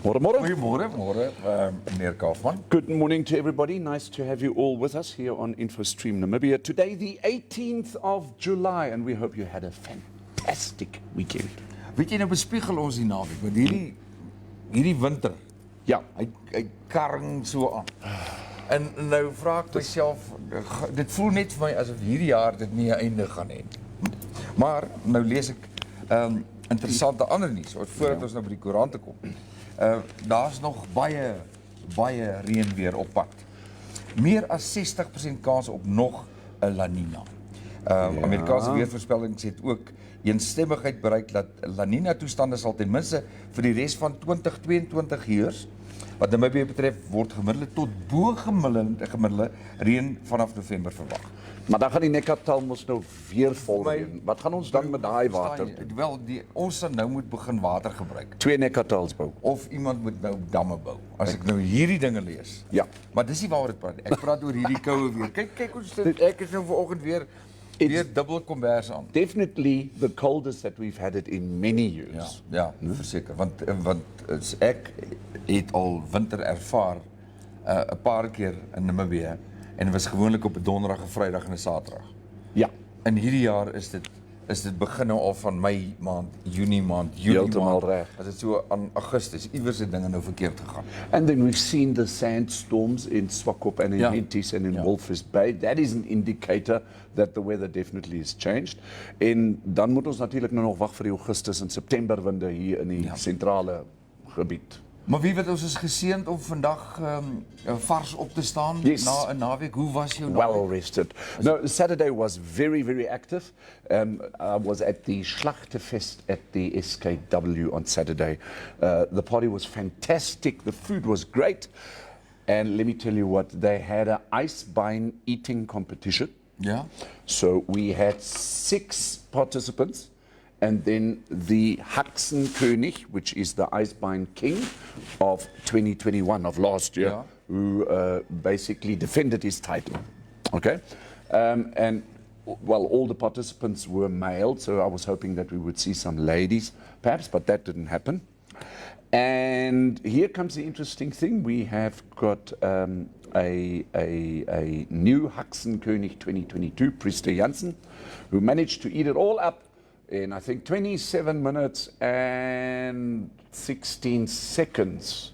Goedemorgen, meneer Kaufman. Good morning to everybody. Nice to have you all with us here on InfoStream Namibia. Today, the 18th of July, and we hope you had a fantastic weekend. Weet jy, nou bespiegel ons die naweek, want hierdie winter, Ja, hy karring so aan. En nou vra ek myself, dit voel net vir my asof hierdie jaar dit nie 'n einde gaan hê nie. Maar nou lees ek interessante ander nuus, voordat ons nou by die koerante kom. Daar's nog baie reën weer op pad. Meer as 60% kans op nog 'n La Nina. Amerikaanse weervoorspelling sê ook eensstemmigheid bereik dat La Nina toestande sal ten minste vir die res van 2022 heers. Wat Namibië betref word gemiddelde tot bo gemiddelde reën vanaf November verwag. maar dan gaan die Nekkartal mos nou weer vol reën. Wat gaan ons dan met daai water doen? Wel, ons sal nou moet begin water gebruik. 2 Nekkartals bou. Of iemand moet nou damme bou. As ek nou hierdie dinge lees. Ja. Maar dis nie waaroor ek praat. Ek praat oor hierdie koue weer. Kyk hoe dit. Ek is nou vanoggend weer dubbel kombers aan. Definitely the coldest that we've had it in many years. Ja, verseker. Want ek het al winter ervaar 'n paar keer in Namibië en dit was gewoonlik op 'n donderdag, 'n Vrydag en 'n Saterdag. Ja. In hierdie jaar is dit begin nou al van Mei maand, Junie maand, Julie Heeltemal maand. reg. As dit so aan Augustus, iewers het dinge nou verkeerd gegaan. And then we've seen the sandstorms in Swakop and in Ja. Henties and in Walvis Bay. That is an indicator that the weather definitely has changed. En dan moet ons natuurlik nou nog wag vir die Augustus en September winde hier in die sentrale gebied. Maar wie weet, ons is geseënd om vandag vars op te staan na 'n naweek. Hoe was jou naweek? Well rested. No, Saturday was very active. I was at the Schlachtefest at the SKW on Saturday. The party was fantastic. The food was great. And let me tell you what, they had an icebine eating competition. Ja. So we had 6 participants. And then the Haxenkönig, which is the Icebine King of 2021, of last year, who basically defended his title. Okay? And, well, all the participants were male, so I was hoping that we would see some ladies, perhaps, but that didn't happen. And here comes the interesting thing. We have got a new Haxenkönig 2022, Priester Jansen, who managed to eat it all up in, I think, 27 minutes and 16 seconds.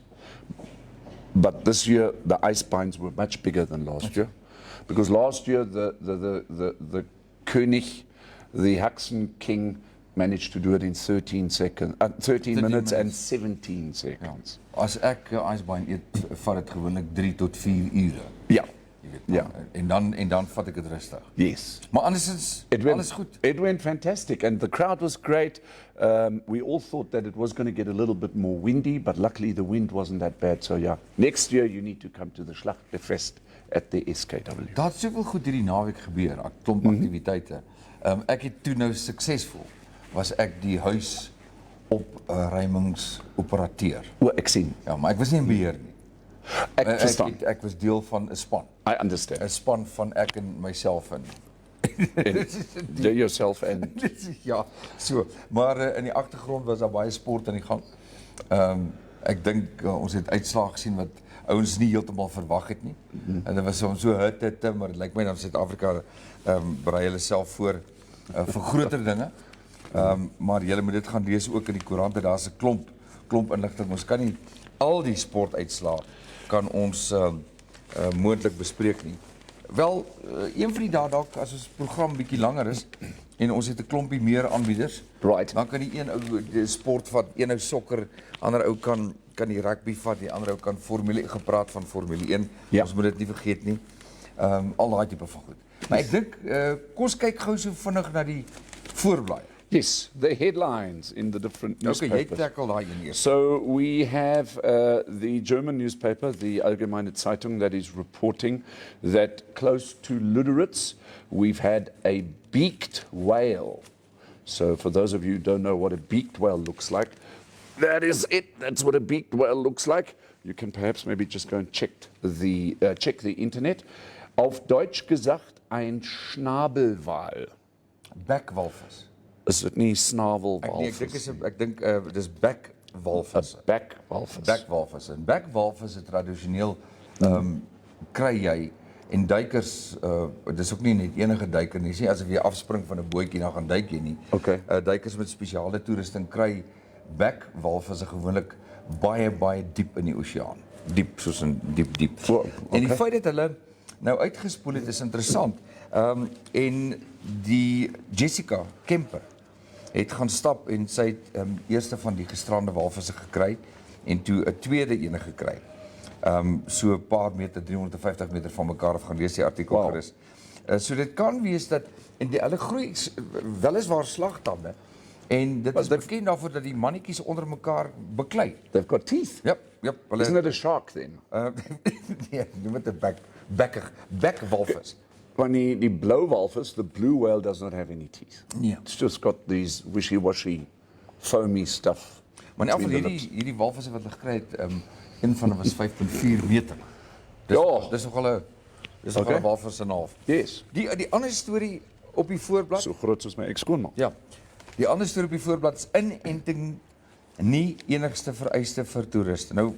But this year, the ice spines were much bigger than last year. Because last year, the König, the Haxen King, managed to do it in 13 minutes and 17 seconds. Ja. As ek icebine eet, vat dit gewoonlik 3 tot 4 ure. Ja. Jy weet, en dan vat ek dit rustig. Yes. Maar andersins, alles goed. It went fantastic, and the crowd was great. We all thought that it was going to get a little bit more windy, but luckily the wind wasn't that bad. So yeah, next year you need to come to the Schlachtefest at the SKW. Daar het soveel goed hierdie naweek gebeur, 'n klomp aktiwiteite. Ek het toe nou suksesvol, was ek die huis opruimingsoperateur. O, ek sien. Ja, maar ek was nie in beheer nie. Ek verstaan. Ek was deel van 'n span. I understand. 'n Span van ek en myself en yourself and ja, so. Maar in die agtergrond was daar baie sport aan die gang. Ek dink ons het uitslae gesien wat ouens nie heeltemal verwag het nie. En dit was so hitte, maar dit lyk my dan Suid-Afrika berei hulle self voor vir groter dinge. Maar julle moet dit gaan lees ook in die koerante. Daar's 'n klomp inligting. Ons kan nie al die sportuitslae kan ons moontlik bespreek nie. Wel, een van die dae dalk as ons program bietjie langer is en ons het 'n klompie meer aanbieders. Right. Dan kan die een ou die sport vat, een ou sokker, ander ou kan die rugby vat, die ander ou kan gepraat van Formule 1. Ja. Ons moet dit nie vergeet nie. Al daai tipe van goed. Maar ek dink kom ons kyk gou so vinnig na die voorblaai. yes, the headlines in the different newspapers. Okay, jy tackle daai een eers. So we have the German newspaper, the Allgemeine Zeitung, that is reporting that close to Lüderitz, we've had a beaked whale. So for those of you who don't know what a beaked whale looks like, that is it. That's what a beaked whale looks like. You can perhaps maybe just go and check the internet. Auf Deutsch gesagt, ein Schnabelwal. Bekwalvis. Is dit nie snavelwalvis? Ek dink dis bekwalvisse. Bekwalvis. Bekwalvisse. En bekwalvisse tradisioneel kry jy en duikers, dis ook nie net enige duiker nie, sê asof jy afspring van 'n bootjie dan gaan duik jy nie. Okay. Duikers met spesiale toerusting kry bekwalvisse gewoonlik baie diep in die oseaan. Diep, soos in diep. Oh, okay. En die feit dat hulle nou uitgespoel het is interessant. En die Jessica Kemper het gaan stap en sy het eerste van die gestrande walvisse gekry en toe 'n tweede ene gekry. So 'n paar meter, 350 meter van mekaar af, gaan lees die artikel gerus. So dit kan wees dat en hulle groei weliswaar slagtande en dit is bekend daarvoor dat die mannetjies onder mekaar beklei. They've got teeth. Yep. Isn't it a shark then? Nee, noem dit 'n bekwalvis. Want die blue walvis, the blue whale does not have any teeth. Nee. It's just got these wishy-washy, foamy stuff. Maar in elk geval hierdie walvisse wat hulle gekry het, een van hulle was 5.4 meter. Dis nogal 'n walvis en 'n half. Yes. Die ander storie op die voorblad. So groot soos my ex-skoonma. Ja. Die ander storie op die voorblad is inenting nie enigste vereiste vir toeriste. Nou,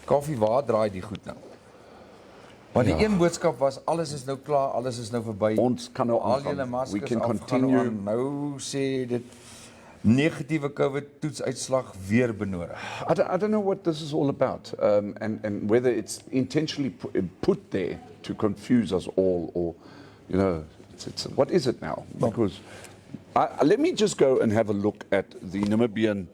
Kaufeee, waar draai die goed nou? Want die een boodskap was alles is nou klaar, alles is nou verby. Ons kan nou al julle aangaan. maskers We can afgaan continue. aan. Nou sê dit negatiewe COVID toetsuitslag weer benodig. I don't know what this is all about, and whether it's intentionally put there to confuse us all, or it's what is it now? Because let me just go and have a look at the Namibian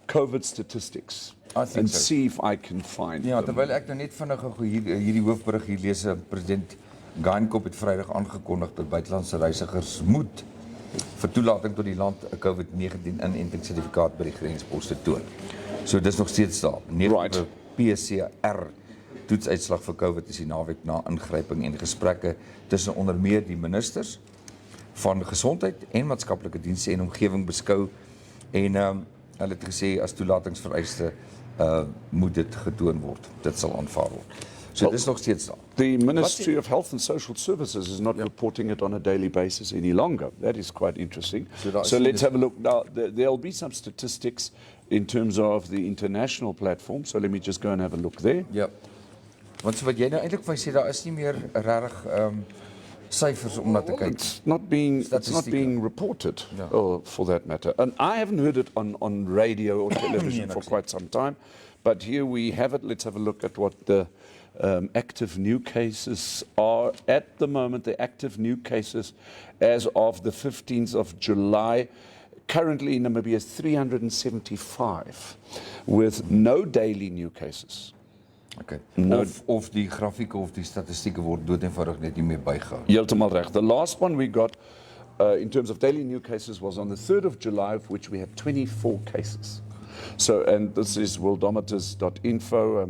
COVID statistics and see if I can find. Ja, terwyl ek nou net vinnig hierdie hoofberig hier lees, president Gainkop het Vrydag aangekondig dat buitelandse reisigers moet vir toelating tot die land 'n COVID-19 inentingssertifikaat by die grensposte toon. So dis nog steeds daar. Right. PCR toetsuitslag vir COVID is die naweek na ingryping en gesprekke tussen onder meer die ministers van gesondheid en maatskaplike dienste en omgewing beskou en hulle het gesê as toelatingsvereiste moet dit getoon word. Dit sal aanvaar word. So dis nog steeds daar. The Ministry of Health and Social Services is not reporting it on a daily basis any longer. That is quite interesting. So let's have a look. Now, there'll be some statistics in terms of the international platform. So let me just go and have a look there. Ja. Want so wat jy nou eintlik van sê, daar is nie meer regtig syfers om na te kyk. It's not being reported, for that matter. And I haven't heard it on radio or television for quite some time. But here we have it. Let's have a look at what the active new cases are at the moment. The active new cases as of the 15th of July. Currently in Namibia is 375 with no daily new cases. Okay. Of die grafieke of die statistieke word dood eenvoudig net nie meer bygehou. Heeltemal reg. The last one we got in terms of daily new cases was on the 3rd of July, of which we had 24 cases. So, and this is worldometers.info.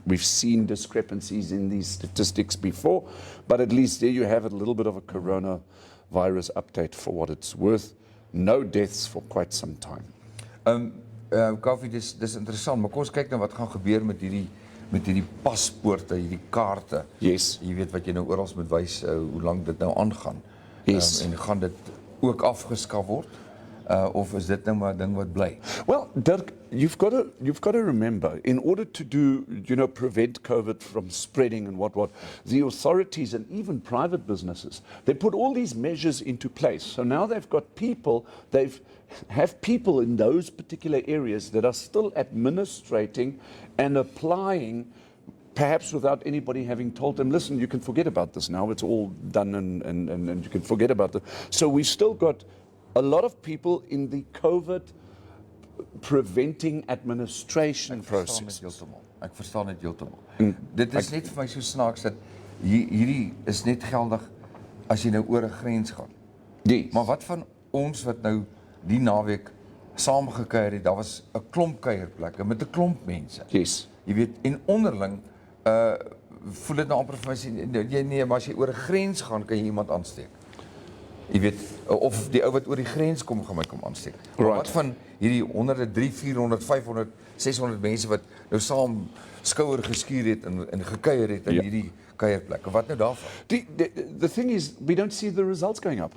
We've seen discrepancies in these statistics before, but at least there you have it, a little bit of a coronavirus update for what it's worth. No deaths for quite some time. Kaufeee, dis interessant, maar kom ons kyk nou wat gaan gebeur met hierdie paspoorte, hierdie kaarte. Yes. Jy weet wat jy nou oral moet wys hoe lank dit nou aangaan. Yes. En gaan dit ook afgeskaf word? Of is dit nou maar 'n ding wat bly? Well, Dirk, you've got to remember, in order to do, prevent COVID from spreading and what, the authorities and even private businesses, they put all these measures into place. So now they've got people, have people in those particular areas that are still administrating and applying, perhaps without anybody having told them, listen, you can forget about this now, it's all done and you can forget about it. So we've still got a lot of people in the COVID preventing administration process. Ek verstaan dit heeltemal. Dit is net vir my so snaaks dat hierdie is net geldig as jy nou oor 'n grens gaan. Yes. Maar wat van ons wat nou die naweek saamgekuier het, daar was 'n klomp kuierplekke met 'n klomp mense. Yes. Jy weet, en onderling voel dit nou amper vir my sê nee, maar as jy oor 'n grens gaan, kan jy iemand aansteek. Jy weet, of die ou wat oor die grens kom gaan my kom aansteek. Maar wat van hierdie honderde, 300, 400, 500, 600 mense wat nou saam skouer geskuur het en gekuier het in hierdie kuierplekke. Wat nou daarvan? The thing is, we don't see the results going up.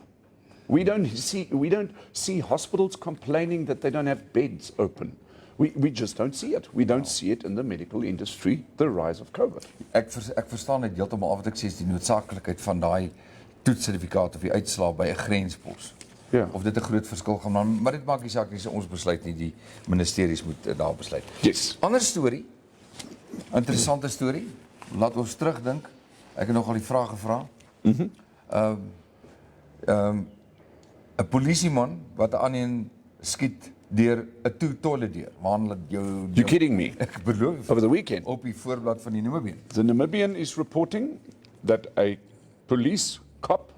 We don't see hospitals complaining that they don't have beds open. We just don't see it. We don't see it in the medical industry, the rise of COVID. Ek verstaan net heeltemal af wat ek sê is die noodsaaklikheid van daai toetssertifikaat of die uitslae by 'n grenspos. Ja. Of dit 'n groot verskil gaan maak, maar dit maak nie saak nie, so ons besluit nie, die ministeries moet daar besluit. Yes. Ander storie, interessante storie, laat ons terugdink, ek het nogal die vraag gevra. 'n Polisieman wat 'n ander skiet deur 'n toilet deur. Waar jou You're kidding me? ek beloof Over the weekend, op die voorblad van die Namibian. the Namibian is reporting that a police cop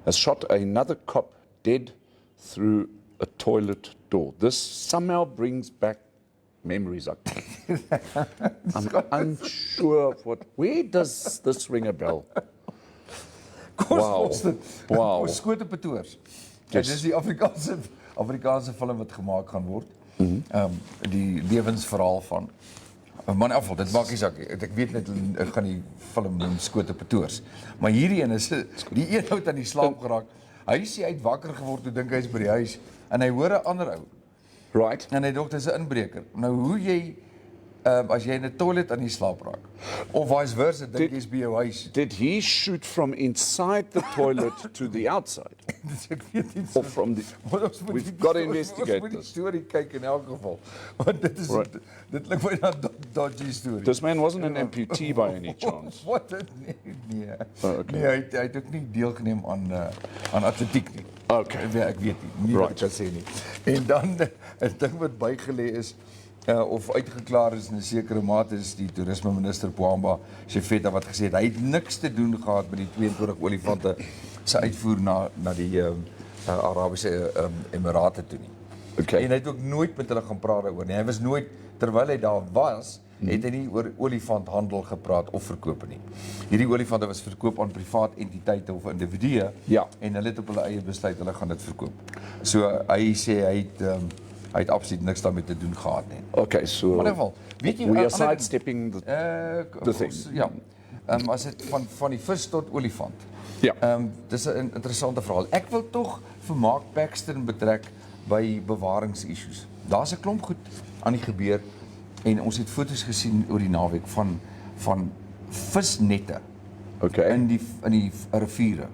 has shot another cop dead through a toilet door. This somehow brings back memories. I'm unsure of what. Where does this ring a bell? Wow. Wow. Ons skote petoors. Yes. Dit is die Afrikaanse film wat gemaak gaan word. Die lewensverhaal van maar in afval, dit maak nie saak. Ek weet net ek gaan die film noem Skote Petoors. Maar hierdie een is die een ou het aan die slaap geraak. Hy sê hy het wakker geword toe dink hy is by die huis en hy hoor 'n ander ou. Right. En hy dink dit is 'n inbreker. Nou hoe jy as jy in 'n toilet aan die slaap raak of vice versa, dink jy is by jou huis. Did he shoot from inside the toilet to the outside? Dus ek weet nie Or from the... We've got to investigate Ons moet die this. storie kyk in elk geval. Want dit is Right. dit lyk my na dodgy storie. This man wasn't an amputee by any chance. Wat nee. Oh, okay. Nee, hy het ook nie deelgeneem aan atletiek nie. Okay. Ek weet nie wat ek Right. kan sê nie. En dan 'n ding wat bygelê is of uitgeklaar is in 'n sekere mate is die toerisme minister Boamba Shefeta wat gesê het hy het niks te doen gehad met die 22 olifante se uitvoer na die Arabiese Emirate toe nie. Okay. En hy het ook nooit met hulle gaan praat daaroor nie. Hy was nooit terwyl hy daar was, het hy nie oor olifanthandel gepraat of verkoop nie. Hierdie olifante was verkoop aan privaat entiteite of individue Ja. en hulle het op hulle eie besluit hulle gaan dit verkoop. So hy sê hy het absoluut niks daarmee te doen gehad nie. Okay, so Maar in ieder geval, weet jy we are ander- sidestepping the thing. Ja. As dit van die vis tot olifant. Ja. Dis 'n interessante verhaal. Ek wil tog vir Mark Paxton betrek by bewaringsissues. Daar's 'n klomp goed aan die gebeur en ons het foto's gesien oor die naweek van visnette Okay. in die riviere.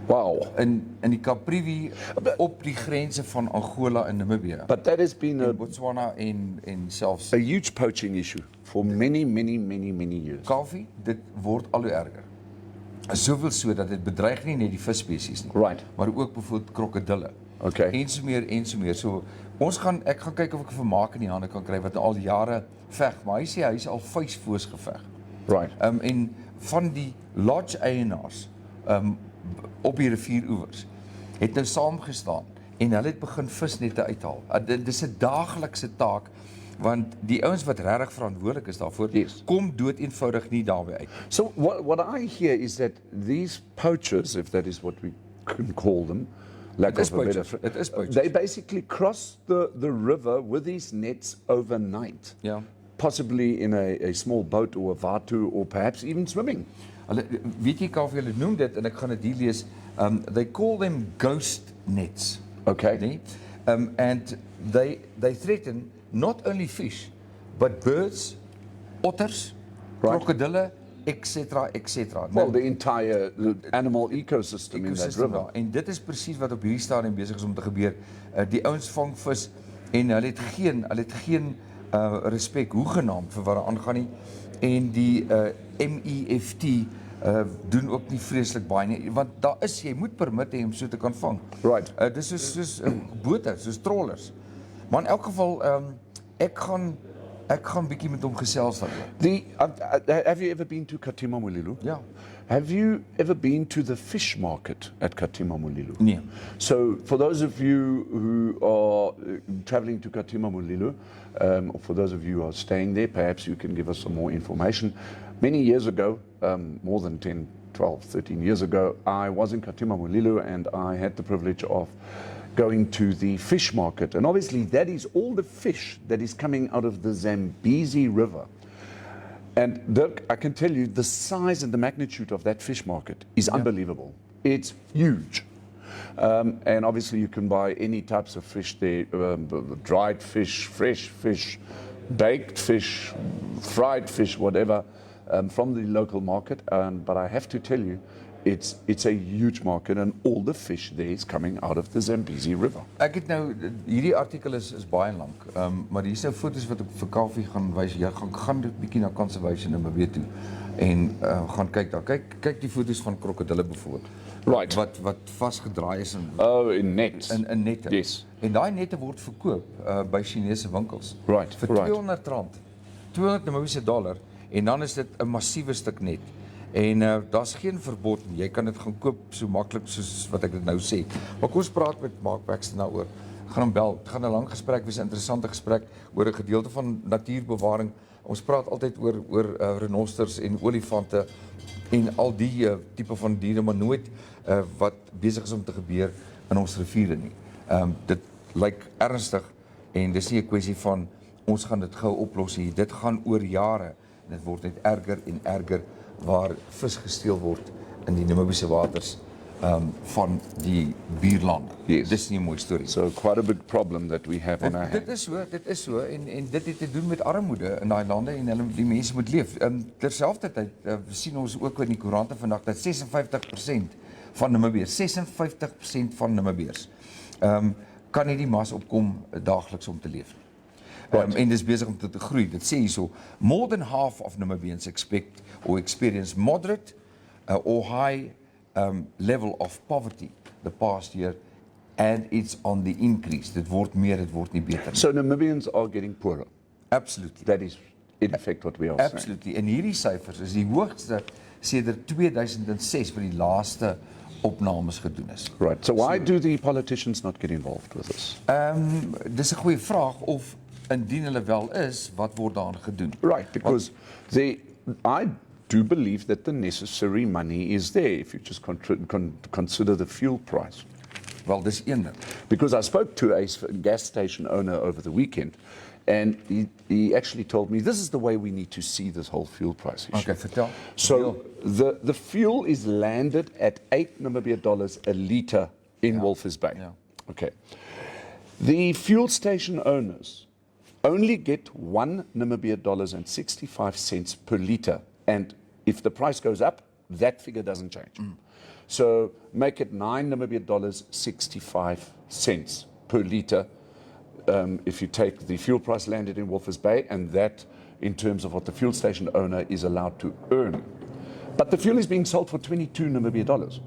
Wow. In die Caprivi op die grense van Angola en Namibië. But that has been In Botswana en selfs a huge poaching issue for many years. Kaufeee, dit word al hoe erger. Soveel so dat dit bedreig nie net die visspesies nie, Right. maar ook byvoorbeeld krokodille. Okay. En so meer. So ek gaan kyk of ek 'n vermaak in die hande kan kry wat al jare veg, maar hy sê hy is al vuisfoos geveg. Right. En van die lodge eienaars op die rivieroewers het nou saamgestaan en hulle het begin visnette uithaal. Dit is 'n daaglikse taak want die ouens wat regtig verantwoordelik is daarvoor, Yes. kom dood eenvoudig nie daarby uit. So what I hear is that these poachers, if that is what we can call them, lack It is of a better poachers. It is poachers. they basically cross the river with these nets overnight. Ja. Possibly in a small boat or a vatu or perhaps even swimming. Hulle weet jy Kaufeee, hulle noem dit en ek gaan dit hier lees. They call them ghost nets. Okay. Nee? And they threaten not only fish but birds, otters, Right. krokodille, etc. Well, the entire animal ecosystem in that Ecosystem river. daar. En dit is presies wat op hierdie stadium besig is om te gebeur. Die ouens vang vis en hulle het geen respek hoegenaamd vir wat daar aangaan nie. En die MEFT doen ook nie vreeslik baie nie, want jy moet permit hê om so te kan vang. Right. Dis soos bote, soos trollers. Maar in elk geval ek gaan bietjie met hom gesels daaroor. Have you ever been to Katima Mulilo? Ja. Have you ever been to the fish market at Katima Mulilo? Nee. So, for those of you who are traveling to Katima Mulilo, or for those of you who are staying there, perhaps you can give us some more information. Many years ago, more than 10, 12, 13 years ago, I was in Katima Mulilo and I had the privilege of going to the fish market. And obviously that is all the fish that is coming out of the Zambezi River. And Dirk, I can tell you the size and the magnitude of that fish market is unbelievable. It's huge. And obviously you can buy any types of fish there, dried fish, fresh fish, baked fish, fried fish, whatever, from the local market. But I have to tell you, it's a huge market, and all the fish there is coming out of the Zambezi River. Ek het nou hierdie artikel is baie lank. Maar hier is nou foto's wat ek vir Kaufeee gaan wys. Jy gaan 'n bietjie na Conservation Namibia toe en gaan kyk daar. Kyk die foto's van krokodille byvoorbeeld. Right. Wat vasgedraai is In nets. in nette. Yes. En daai nette word verkoop by Chinese winkels. Right. Vir R200. $200 Namibiese en dan is dit 'n massiewe stuk net. En daar's geen verbod nie. Jy kan dit gaan koop so maklik soos wat ek dit nou sê. Maar kom ons praat met Mark Baxter daaroor. Gaan hom bel. Dit gaan 'n lang gesprek wees, 'n interessante gesprek oor 'n gedeelte van natuurbewaring. Ons praat altyd oor renosters en olifante en al die tipe van diere, maar nooit wat besig is om te gebeur in ons riviere nie. Dit lyk ernstig en dis nie 'n kwessie van ons gaan dit gou oplos nie. Dit gaan oor jare. Dit word net erger en erger waar vis gesteel word in die Namibiese waters van die buurlande. Yes. Dis nie 'n mooi storie. So quite a big problem that we have on our hands. Dit is so en dit het te doen met armoede in daai lande en die mense moet leef. Terselfdertyd sien ons ook in die koerante vandag dat 56% van Namibiërs, 56% van Namibiërs kan nie die mas opkom daagliks om te leef. En dis besig om te groei. Dit sê hierso, more than half of Namibians expect or experience moderate or high level of poverty the past year, and it's on the increase. Dit word meer, dit word nie beter nie. So Namibians are getting poorer. Absolutely. That is in effect what we are saying. Absolutely. En hierdie syfers is die hoogste sedert 2006 vir die laaste opnames gedoen is. Right. So why do the politicians not get involved with this? Dis 'n goeie vraag of indien hulle wel is, wat word daaraan gedoen? Right, because I do believe that the necessary money is there if you just consider the fuel price. Wel, dis een ding. Because I spoke to a gas station owner over the weekend, and he actually told me this is the way we need to see this whole fuel price issue. Okay, vertel. So the fuel is landed at $8 a litre in Walvis Bay. Yeah. Okay. The fuel station owners only get $1.65 per litre, and if the price goes up, that figure doesn't change. So make it $9.65 per litre if you take the fuel price landed in Walvis Bay, and that in terms of what the fuel station owner is allowed to earn. But the fuel is being sold for $22.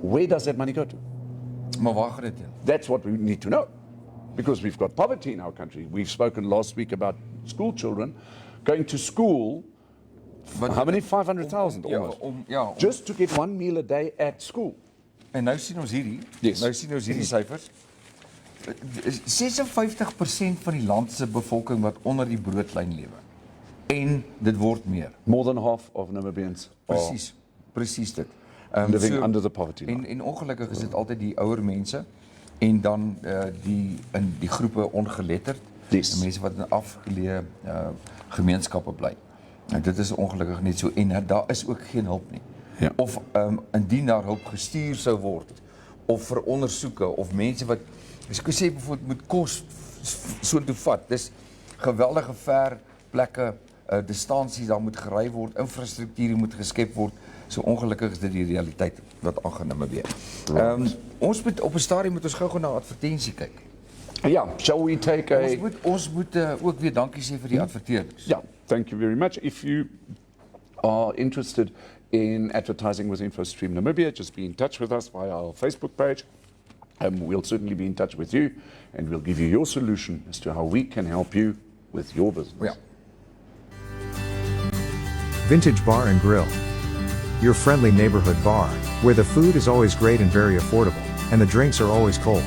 Where does that money go to? Maar waar gaan dit heen? That's what we need to know. Because we've got poverty in our country. We've spoken last week about school children going to school. How many? 500,000 almost. Just to get one meal a day at school. En nou sien ons hierdie. Yes. Nou sien ons hierdie syfers. 56% van die land se bevolking wat onder die broodlyn lewe. En dit word meer. More than half of Namibians Presies dit. living under the poverty line. En ongelukkig is dit altyd die ouer mense en dan die groepe ongeletterd. Yes. Die mense wat in afgeleë gemeenskappe bly. En dit is ongelukkig net so en daar is ook geen hulp nie. Ja. Of indien daar hulp gestuur sou word of vir ondersoeke of mense wat ek sê byvoorbeeld moet kos so toe vat. Dis geweldige ver plekke, distansies daar moet gery word, infrastruktuur moet geskep word. So ongelukkig is dit die realiteit wat aangaan in Namibia. Ons moet op 'n stadium moet ons gou-gou na advertensie kyk. Yeah, shall we take a... Ons moet ook weer dankie sê vir die adverteerders. Yeah, thank you very much. If you are interested in advertising with InfoStream Namibia, just be in touch with us via our Facebook page. We'll certainly be in touch with you, and we'll give you your solution as to how we can help you with your business. Yeah. Vintage Bar and Grill. Your friendly neighborhood bar, where the food is always great and very affordable, and the drinks are always cold.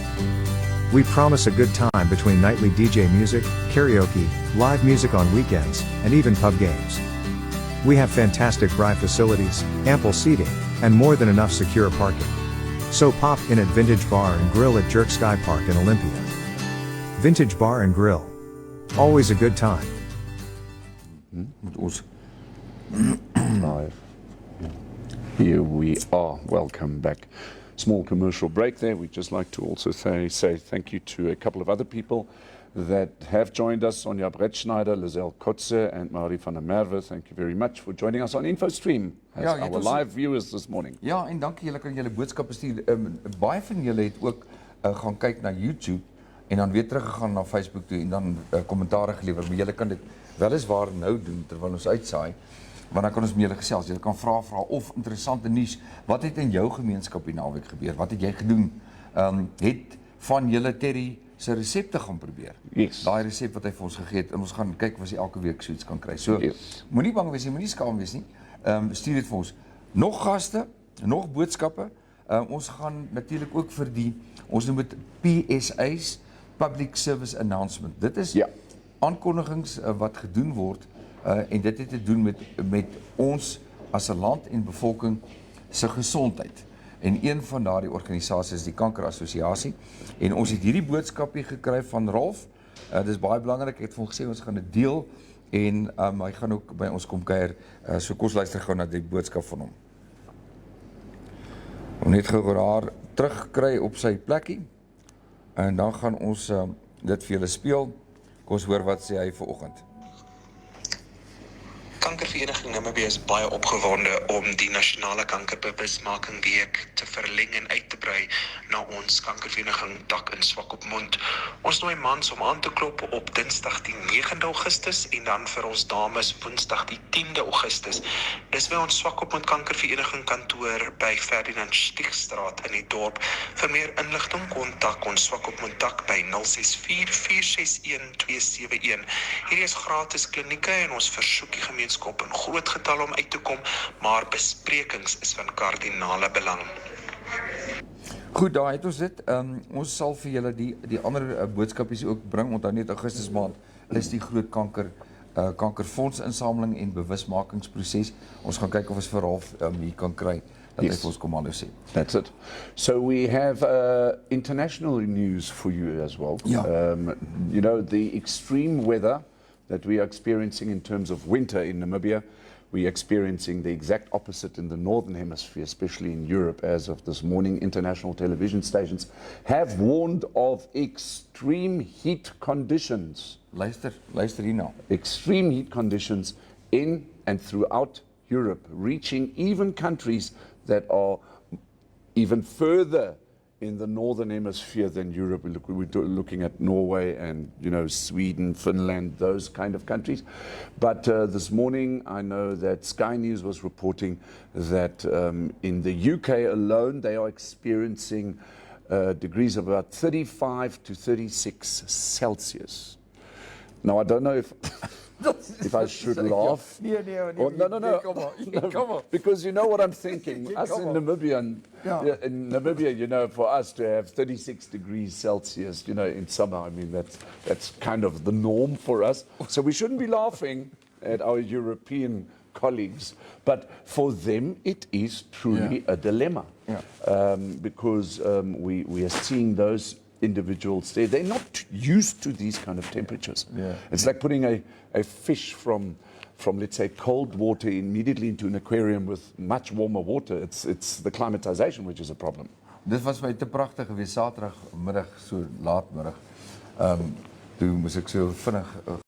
We promise a good time between nightly DJ music, karaoke, live music on weekends, and even pub games. We have fantastic braai facilities, ample seating, and more than enough secure parking. So pop in at Vintage Bar and Grill at Jerk Sky Park in Olympia. Vintage Bar and Grill. Always a good time. Live. Here we are. Welcome back. small commercial break there. We'd just like to also say thank you to a couple of other people that have joined us, Sonja Brettschneider, Lizelle Kotze, and Marie van der Merwe. Thank you very much for joining us on InfoStream as our live viewers this morning. Ja, en dankie, julle kan julle boodskappe stuur. Baie van julle het ook gaan kyk na YouTube en dan weer teruggegaan na Facebook toe en dan kommentare gelewer. Maar julle kan dit weliswaar nou doen terwyl ons uitsaai, want dan kan ons met julle gesels. Julle kan vra of interessante nuus. Wat het in jou gemeenskap die naweek gebeur? Wat het jy gedoen? Het van julle Terry sy resepte gaan probeer? Yes. Daai resep wat hy vir ons gegee het, en ons gaan kyk of hy elke week so iets kan kry. So, moenie bang wees nie, moenie skaam wees nie. Stuur dit vir ons. Nog gaste, nog boodskappe. Ons gaan natuurlik ook vir ons noem dit PSA's, Public Service Announcement. Dit is aankondigings wat gedoen word en dit het te doen met ons as 'n land en bevolking se gesondheid. En een van daardie organisasies is die Kankerassosiasie. En ons het hierdie boodskap hier gekry van Rolf. Dit is baie belangrik. Ek het vir hom gesê ons gaan dit deel en hy gaan ook by ons kom kuier. So kom ons luister gou na die boodskap van hom. Om net gou haar terugkry op sy plekkie. En dan gaan ons dit vir julle speel. Kom ons hoor wat sê hy vanoggend. Kankervereniging Namibia is baie opgewonde om die nasionale kankerbewusmaking week te verleng en uit te brei na ons kankervereniging dak in Swakopmund. Ons nooi mans om aan te klop op Dinsdag die 9de Augustus en dan vir ons dames Woensdag die 10de Augustus. Dis by ons Swakopmund Kankervereniging kantoor by Ferdinand Stiegstraat in die dorp. Vir meer inligting kontak ons Swakopmund dak by 064-461-271. Hierdie is gratis klinieke en ons versoek die gemeenskap in groot getal om uit te kom, maar besprekings is van kardinale belang. Goed, daar het ons dit. Ons sal vir julle die ander boodskapies ook bring, onthou net Augustus maand is die groot kankerfondsinsameling en bewusmakingsproses. Ons gaan kyk of ons vir Ralf hier kan kry, dat hy vir ons kom hallo sê. That's it. So we have international news for you as well. You know, the extreme weather that we are experiencing in terms of winter in Namibia, we are experiencing the exact opposite in the northern hemisphere, especially in Europe. As of this morning, international television stations have warned of extreme heat conditions. Luister hier nou. Extreme heat conditions in and throughout Europe, reaching even countries that are even further in the northern hemisphere than Europe. We're looking at Norway and, you know, Sweden, Finland, those kind of countries. But this morning, I know that Sky News was reporting that in the UK alone, they are experiencing degrees of about 35 to 36 Celsius. Now, I don't know if I should laugh. No, because you know what I'm thinking. Us in Namibia, in Namibia, you know, for us to have 36 degrees Celsius, you know, in summer, I mean, that's kind of the norm for us. So we shouldn't be laughing at our European colleagues, but for them it is truly a dilemma, because we are seeing those individuals there. They're not used to these kind of temperatures. It's like putting a fish from let's say cold water immediately into an aquarium with much warmer water. It's the climatization which is a problem. Dit was my te pragtig geweest Saterdagmiddag so laatmiddag. Toe moes ek so vinnig